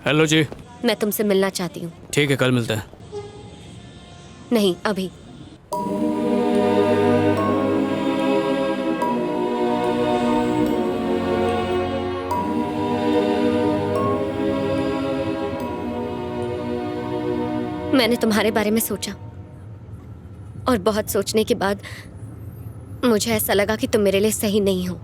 Hello जी। मैं तुमसे मिलना चाहती हूँ। ठीक है, कल मिलते हैं। नहीं, अभी। मैंने तुम्हारे बारे में सोचा और बहुत सोचने के बाद मुझे ऐसा लगा कि तुम मेरे लिए सही नहीं हो।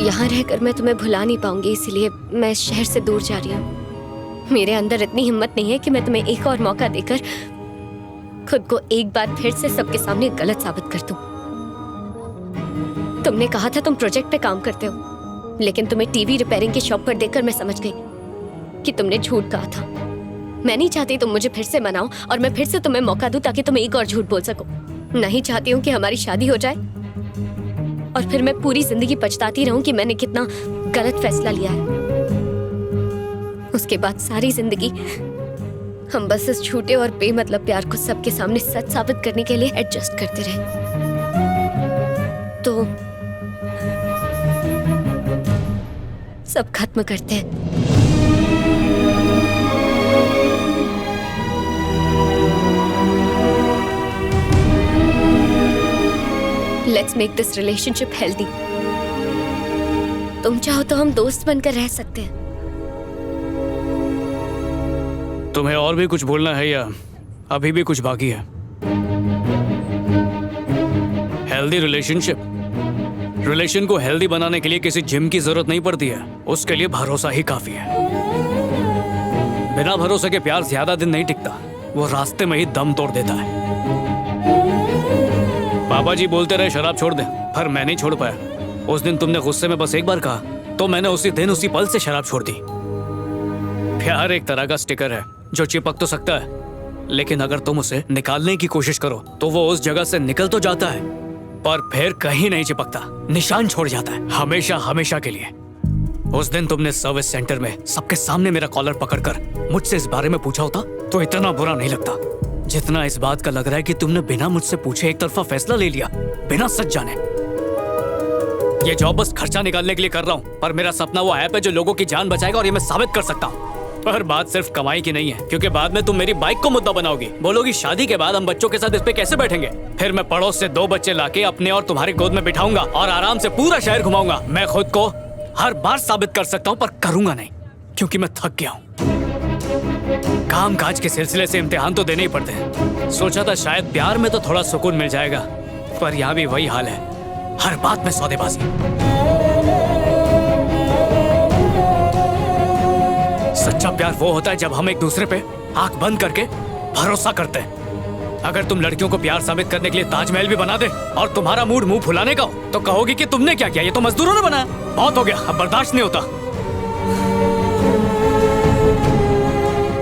यहाँ रहकर मैं तुम्हें भुला नहीं पाऊंगी, इसीलिए मैं इस शहर से दूर जा रही हूँ। मेरे अंदर इतनी हिम्मत नहीं है कि मैं तुम्हें एक और मौका देकर खुद को एक बार फिर से सबके सामने गलत साबित कर दूं। तुमने कहा था तुम प्रोजेक्ट पे काम करते हो, लेकिन तुम्हें टीवी रिपेयरिंग की शॉप पर देखकर मैं समझ गई कि तुमने झूठ कहा था। मैं नहीं चाहती तुम मुझे फिर से मनाओ और मैं फिर से तुम्हें मौका दूं ताकि तुम एक और झूठ बोल सको। नहीं चाहती हूँ कि हमारी शादी हो जाए और फिर मैं पूरी जिंदगी पछताती रहूं कि मैंने कितना गलत फैसला लिया है। उसके बाद सारी जिंदगी हम बस इस झूठे और बेमतलब प्यार को सबके सामने सच साबित करने के लिए एडजस्ट करते रहे। तो सब खत्म करते हैं। Let's make this relationship healthy. तुम चाहो तो हम दोस्त बनकर रह सकते हैं। तुम्हें और भी कुछ बोलना है या अभी भी कुछ बाकी है? हेल्दी रिलेशन को हेल्दी बनाने के लिए किसी जिम की जरूरत नहीं पड़ती है, उसके लिए भरोसा ही काफी है। बिना भरोसे के प्यार ज्यादा दिन नहीं टिकता, वो रास्ते में ही दम तोड़ देता है। पापा जी बोलते रहे शराब छोड़ दे, पर मैं नहीं छोड़ पाया। उस दिन तुमने गुस्से में बस एक बार कहा तो मैंने उसी दिन उसी पल से शराब छोड़ दी। प्यार एक तरह का स्टिकर है जो चिपक तो सकता है, लेकिन अगर तुम उसे निकालने की कोशिश करो तो वो उस जगह से निकल तो जाता है पर फिर कहीं नहीं चिपकता, निशान छोड़ जाता है हमेशा हमेशा के लिए। उस दिन तुमने सर्विस सेंटर में सबके सामने मेरा कॉलर पकड़कर मुझसे इस बारे में पूछा होता तो इतना बुरा नहीं लगता जितना इस बात का लग रहा है कि तुमने बिना मुझसे पूछे एक तरफा फैसला ले लिया, बिना सच जाने। ये जॉब बस खर्चा निकालने के लिए कर रहा हूँ, पर मेरा सपना वो ऐप है जो लोगों की जान बचाएगा और ये मैं साबित कर सकता हूँ। पर बात सिर्फ कमाई की नहीं है, क्योंकि बाद में तुम मेरी बाइक को मुद्दा बनाओगी, बोलोगी शादी के बाद हम बच्चों के साथ इस पे कैसे बैठेंगे। फिर मैं पड़ोस से 2 बच्चे लाके अपने और तुम्हारी गोद में बिठाऊंगा और आराम से पूरा शहर घुमाऊंगा। मैं खुद को हर बार साबित कर सकता हूँ पर करूंगा नहीं, क्योंकि मैं थक गया हूँ। काम काज के सिलसिले से इम्तिहान तो देने ही पड़ते हैं। सोचा था शायद प्यार में तो थोड़ा सुकून मिल जाएगा, पर यहाँ भी वही हाल है, हर बात में सौदेबाजी। सच्चा प्यार वो होता है जब हम एक दूसरे पे आंख बंद करके भरोसा करते हैं। अगर तुम लड़कियों को प्यार साबित करने के लिए ताजमहल भी बना दे और तुम्हारा मूड मुंह फुलाने का हो तो कहोगी कि तुमने क्या किया, ये तो मजदूरों ने बनाया। बहुत हो गया, अब बर्दाश्त नहीं होता।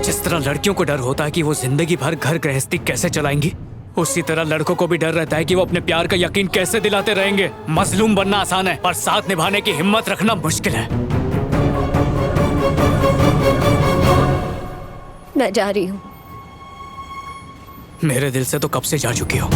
जिस तरह लड़कियों को डर होता है कि वो जिंदगी भर घर गृहस्थी कैसे चलाएंगी, उसी तरह लड़कों को भी डर रहता है कि वो अपने प्यार का यकीन कैसे दिलाते रहेंगे। मजलूम बनना आसान है पर साथ निभाने की हिम्मत रखना मुश्किल है। मैं जा रही हूँ। मेरे दिल से तो कब से जा चुकी हो।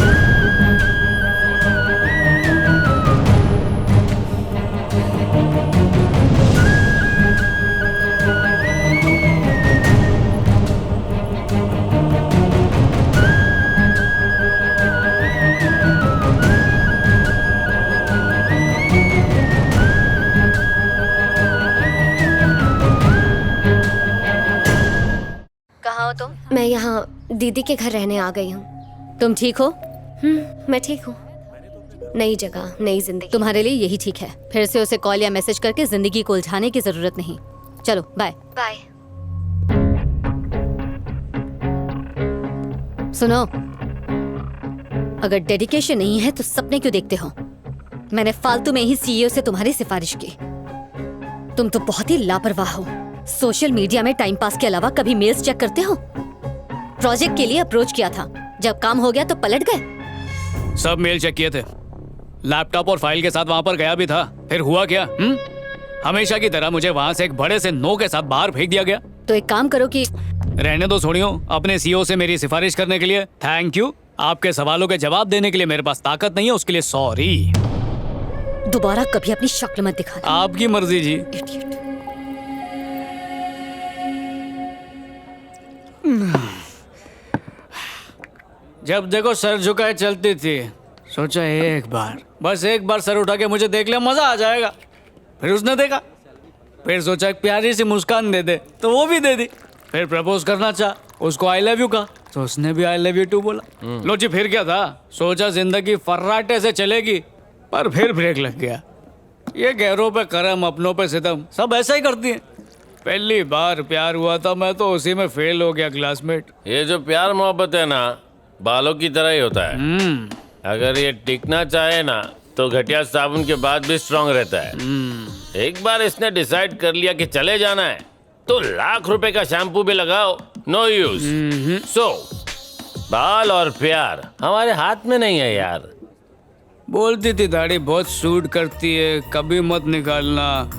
कहाँ हो तुम? मैं यहाँ दीदी के घर रहने आ गई हूँ। तुम ठीक हो? मैं ठीक हूँ। नई जगह, नई जिंदगी। तुम्हारे लिए यही ठीक है। फिर से उसे कॉल या मैसेज करके जिंदगी को उलझाने की जरूरत नहीं। चलो बाय। बाय। सुनो, अगर डेडिकेशन नहीं है तो सपने क्यों देखते हो? मैंने फालतू में ही सीईओ से तुम्हारी सिफारिश की। तुम तो बहुत ही लापरवाह हो। सोशल मीडिया में टाइम पास के अलावा कभी मेल्स चेक करते हो? प्रोजेक्ट के लिए अप्रोच किया था, जब काम हो गया तो पलट गए। सब मेल चेक किए थे, लैपटॉप और फाइल के साथ वहां पर गया भी था। फिर हुआ क्या? हमेशा की तरह मुझे वहां से एक बड़े से नो के साथ बाहर फेंक दिया गया। तो एक काम करो कि रहने दो छोड़ियो अपने सीईओ से मेरी सिफारिश करने के लिए थैंक यू। आपके सवालों के जवाब देने के लिए मेरे पास ताकत नहीं है, उसके लिए सॉरी। दोबारा कभी अपनी शक्ल मत दिखाना। आपकी मर्जी जी। Idiot. जब देखो सर झुकाए चलती थी, सोचा बस एक बार सर उठा के मुझे देख ले, मजा आ जाएगा। फिर उसने देखा, फिर सोचा एक प्यारी सी मुस्कान दे दे, तो वो भी दे दी। फिर प्रपोज करना चाहा, उसको आई लव यू कहा, तो उसने भी आई लव यू टू बोला। लो जी, फिर क्या था, सोचा जिंदगी फर्राटे से चलेगी, पर फिर ब्रेक लग गया। ये गैरों पे करम, अपनों पे सितम, सब ऐसा ही करती हैं। पहली बार प्यार हुआ था, मैं तो उसी में फेल हो गया क्लासमेट। ये जो प्यार मोहब्बत है ना, बालों की तरह ही होता है। अगर ये टिकना चाहे ना, तो घटिया साबुन के बाद भी स्ट्रांग रहता है। एक बार इसने डिसाइड कर लिया कि चले जाना है, तो लाख रुपए का शैम्पू भी लगाओ, नो यूज। सो बाल और प्यार हमारे हाथ में नहीं है यार। बोलती थी दाढ़ी बहुत सूट करती है, कभी मत निकालना,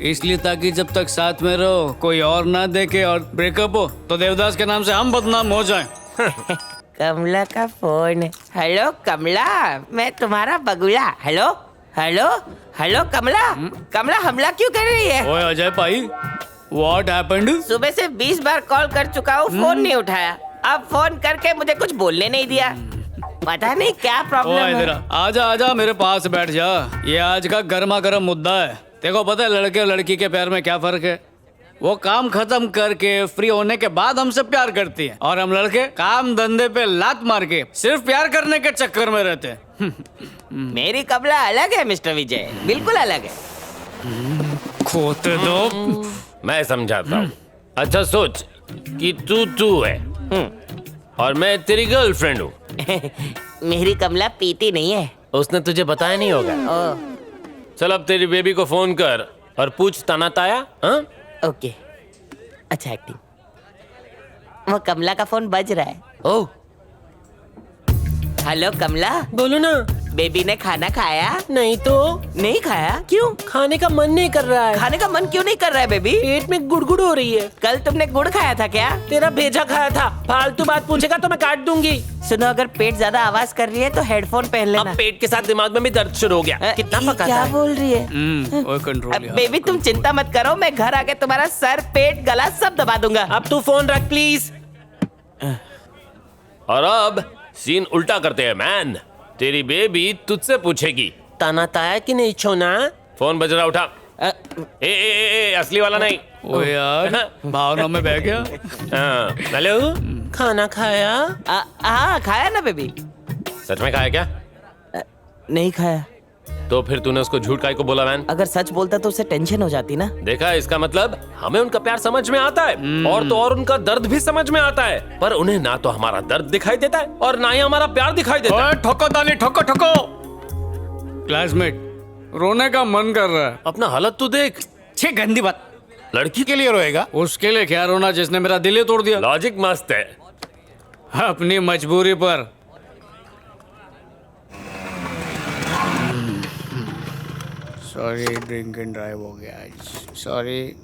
इसलिए ताकि जब तक साथ में रहो कोई और ना देखे और ब्रेकअप हो तो देवदास के नाम से हम बदनाम हो जाएं। कमला का फोन। हेलो कमला, मैं तुम्हारा बगुला। हेलो हेलो हेलो कमला, कमला हमला क्यों कर रही है? ओए अजय भाई, व्हाट हैपेंड? सुबह से 20 बार कॉल कर चुका हूँ, फोन नहीं उठाया। अब फोन करके मुझे कुछ बोलने नहीं दिया, पता नहीं क्या प्रॉब्लम ओए है। इधर आजा आजा, मेरे पास बैठ जा। ये आज का गर्मा गर्म मुद्दा है। देखो पता है लड़के और लड़की के प्यार में क्या फर्क है? वो काम खत्म करके फ्री होने के बाद हमसे प्यार करती है, और हम लड़के काम धंधे पे लात मार के सिर्फ प्यार करने के चक्कर में रहते हैं। मेरी कमला अलग है मिस्टर विजय, बिल्कुल अलग है। खोते दो। मैं समझाता हूँ। अच्छा सोच कि तू है और मैं तेरी गर्लफ्रेंड हूँ। मेरी कमला पीती नहीं है। उसने तुझे बताया नहीं होगा। चल अब तेरी बेबी को फोन कर और पूछ ताना ताया। हाँ? ओके, अच्छा एक्टिंग। वो कमला का फोन बज रहा है। ओह, हेलो कमला, बोलो ना। बेबी ने खाना खाया? नहीं तो नहीं खाया? क्यों? खाने का मन नहीं कर रहा है। खाने का मन क्यों नहीं कर रहा है बेबी? पेट में गुड़गुड़ हो रही है। कल तुमने गुड़ खाया था क्या? तेरा भेजा खाया था। फालतू बात पूछेगा तो मैं काट दूंगी। सुनो, अगर पेट ज्यादा आवाज कर रही है तो हेडफोन पहन लेना। अब पेट के साथ दिमाग में भी दर्द शुरू हो गया। कितना ये पका क्या था? बोल रही है? ओए कंट्रोल। बेबी तुम चिंता मत करो, मैं घर आके तुम्हारा सर, पेट, गला सब दबा दूंगा। अब तू फोन रख प्लीज। और अब सीन उल्टा करते हैं मैन। तेरी बेबी तुझसे पूछेगी ताना ताया कि नहीं छोना। फोन बज रहा, उठा। ए, असली वाला नहीं। ओ यार, भावना में बह गया। हाँ, हेलो, खाना खाया? हाँ खाया ना बेबी। सच में खाया क्या? नहीं खाया। तो फिर तूने उसको झूठ काहे को बोला मैन? अगर सच बोलता तो उसे टेंशन हो जाती ना। देखा, इसका मतलब हमें उनका प्यार समझ में आता है, और तो और उनका दर्द भी समझ में आता है, पर उन्हें ना तो हमारा दर्द दिखाई देता है और ना ही हमारा प्यार दिखाई देता है। ओए ठोको ताली, ठोको ठोको। क्लासमेट, रोने का मन कर रहा है। अपना हालत तो देख। छे गंदी बात। लड़की के लिए रोएगा? उसके लिए क्या रोना जिसने मेरा दिल ही तोड़ दिया। लॉजिक मस्त है। अपनी मजबूरी पर। सॉरी, ड्रिंक एंड ड्राइव हो गया आज। सॉरी।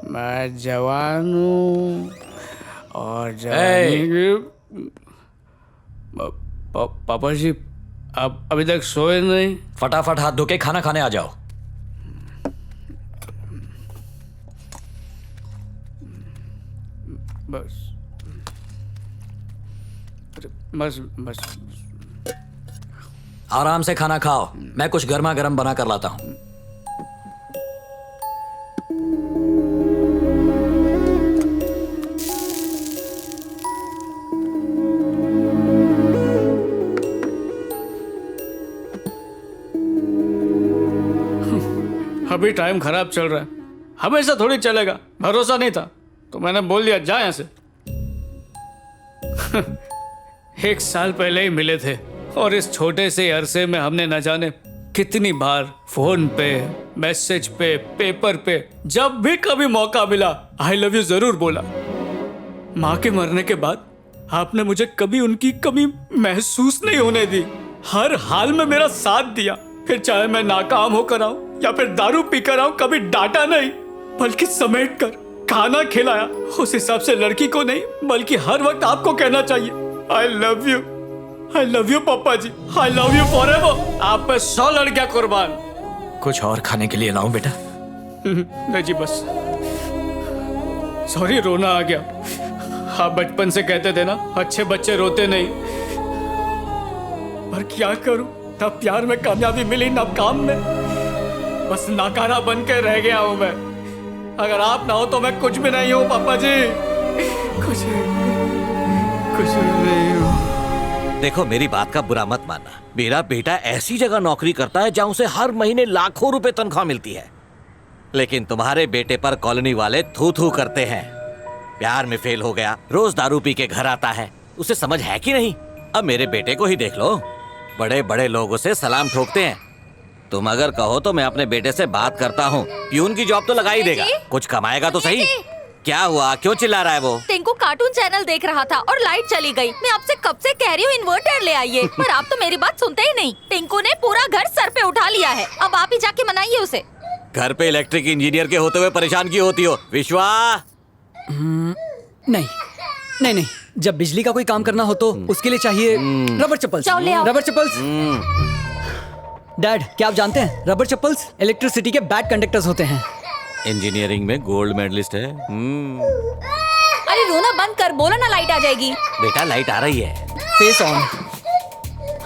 मैं जवान हूँ और जवानी की। पापा जी, आप अभी तक सोए नहीं? फटाफट हाथ धो के खाना खाने आ जाओ। बस आराम से खाना खाओ, मैं कुछ गर्मा गर्म बना कर लाता हूँ। अभी टाइम खराब चल रहा है, हमेशा थोड़ी चलेगा। भरोसा नहीं था तो मैंने बोल दिया जा यहाँ से। 1 साल पहले ही मिले थे और इस छोटे से अरसे में हमने न जाने कितनी बार फोन पे, मैसेज पे, पेपर पे, जब भी कभी मौका मिला आई लव यू जरूर बोला। माँ के मरने के बाद आपने मुझे कभी उनकी कमी महसूस नहीं होने दी। हर हाल में मेरा साथ दिया, फिर चाहे मैं नाकाम होकर आऊं या फिर दारू पीकर आऊं, कभी डांटा नहीं बल्कि समेट कर खाना खिलाया। उस हिसाब से लड़की को नहीं बल्कि हर वक्त आपको कहना चाहिए I love you. I love you पापा जी, आई लव यू फॉरएवर। आप पे 100 लड़कियां कुर्बान। कुछ और खाने के लिए लाऊं बेटा? नहीं जी बस, सॉरी रोना आ गया। आप बचपन से कहते थे ना, अच्छे बच्चे रोते नहीं। पर क्या करूं, ना प्यार में कामयाबी मिली ना काम में, बस नाकारा बन के रह गया हूं मैं। अगर आप ना हो तो मैं कुछ भी नहीं हूं पापा जी, कुछ नहीं हूं। देखो मेरी बात का बुरा मत मानना, मेरा बेटा ऐसी जगह नौकरी करता है जहां उसे हर महीने लाखों रुपए तनख्वाह मिलती है, लेकिन तुम्हारे बेटे पर कॉलोनी वाले थू थू करते हैं। प्यार में फेल हो गया, रोज दारू पी के घर आता है, उसे समझ है कि नहीं? अब मेरे बेटे को ही देख लो, बड़े बड़े लोग उसे सलाम ठोकते हैं। तुम अगर कहो तो मैं अपने बेटे से बात करता हूँ, प्यून की जॉब तो लगा ही देगा, कुछ कमाएगा तो सही। क्या हुआ, क्यों चिल्ला रहा है वो? टिंकू कार्टून चैनल देख रहा था और लाइट चली गई। मैं आपसे कब से कह रही हूँ इन्वर्टर ले आइए, पर आप तो मेरी बात सुनते ही नहीं। टिंकू ने पूरा घर सर पे उठा लिया है, अब आप ही जाके मनाइए उसे। घर पे इलेक्ट्रिक इंजीनियर के होते हुए परेशान क्यों होती हो विश्वा? नहीं नहीं नहीं, जब बिजली का कोई काम करना हो तो उसके लिए चाहिए रबर चप्पल्स। जाओ ले आओ। रबर चप्पल्स। डैड, क्या आप जानते हैं रबर चप्पल्स इलेक्ट्रिसिटी के बैड कंडक्टर्स होते हैं। इंजीनियरिंग में गोल्ड मेडलिस्ट है। अरे रोना बंद कर, बोलो ना लाइट आ जाएगी। बेटा लाइट आ रही है। Face on.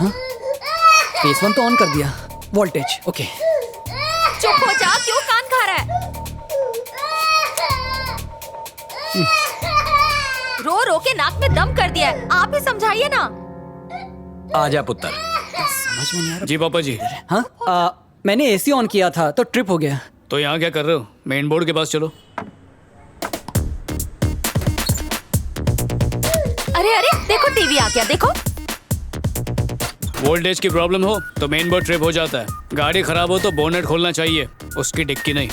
हाँ? फेस 1 तो ऑन कर दिया। Voltage okay. चुप हो जा, क्यों कान खा रहा है? रो रो के नाक में दम कर दिया है, आप ही समझाइए ना। आजा पुत्र। समझ में नहीं आ रहा। जी पापा जी। हाँ, मैंने एसी ऑन किया था तो ट्रिप हो गया। तो यहाँ क्या कर रहे हो? मेन बोर्ड के पास चलो। अरे अरे देखो, टीवी आ गया, देखो। वोल्टेज की प्रॉब्लम हो तो मेन बोर्ड ट्रिप हो जाता है, गाड़ी खराब हो तो बोनेट खोलना चाहिए, उसकी डिक्की नहीं।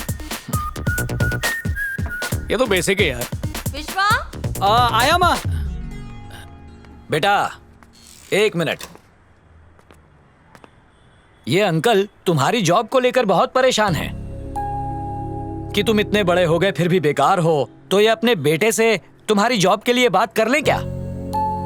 ये तो बेसिक है यार। विश्वा, आया माँ। बेटा 1 मिनट। ये अंकल तुम्हारी जॉब को लेकर बहुत परेशान हैं कि तुम इतने बड़े हो गए फिर भी बेकार हो, तो ये अपने बेटे से तुम्हारी जॉब के लिए बात कर ले क्या?